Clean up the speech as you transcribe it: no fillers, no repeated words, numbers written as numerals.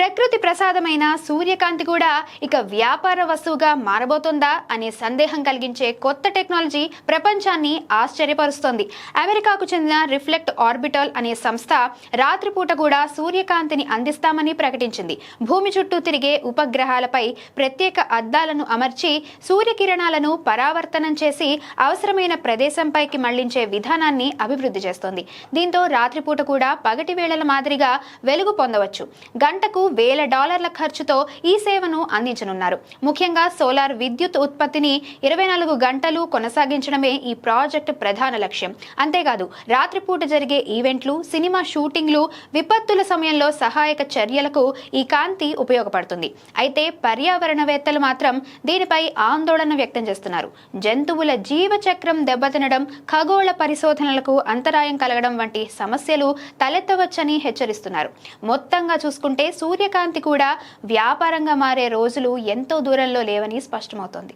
ప్రకృతి ప్రసాదమైన సూర్యకాంతి కూడా ఇక వ్యాపార వస్తువుగా మారబోతుందా అనే సందేహం కలిగించే కొత్త టెక్నాలజీ ప్రపంచాన్ని ఆశ్చర్యపరుస్తోంది. అమెరికాకు చెందిన రిఫ్లెక్ట్ ఆర్బిటల్ అనే సంస్థ రాత్రిపూట కూడా సూర్యకాంతిని అందిస్తామని ప్రకటించింది. భూమి చుట్టూ తిరిగే ఉపగ్రహాలపై ప్రత్యేక అద్దాలను అమర్చి సూర్యకిరణాలను పరావర్తనం చేసి అవసరమైన ప్రదేశంపైకి మళ్లించే విధానాన్ని అభివృద్ధి చేస్తోంది. దీంతో రాత్రిపూట కూడా పగటి వేళల మాదిరిగా వెలుగు పొందవచ్చు. గంటకు $1,000 ఖర్చుతో ఈ సేవను అందించనున్నారు. ముఖ్యంగా సోలార్ విద్యుత్ ఉత్పత్తిని 24 గంటలు కొనసాగించడమే ఈ ప్రాజెక్టు ప్రధాన లక్ష్యం. అంతేకాదు రాత్రిపూట జరిగే ఈవెంట్లు, సినిమా షూటింగ్లు, విపత్తుల సమయంలో సహాయక చర్యలకు ఈ కాంతి ఉపయోగపడుతుంది. అయితే పర్యావరణవేత్తలు మాత్రం దీనిపై ఆందోళన వ్యక్తం చేస్తున్నారు. జంతువుల జీవచక్రం దెబ్బతినడం, ఖగోళ పరిశోధనలకు అంతరాయం కలగడం వంటి సమస్యలు తలెత్తవచ్చని హెచ్చరిస్తున్నారు. మొత్తంగా చూసుకుంటే సూర్యకాంతి కూడా వ్యాపారంగా మారే రోజులు ఎంతో దూరంలో లేవని స్పష్టమవుతోంది.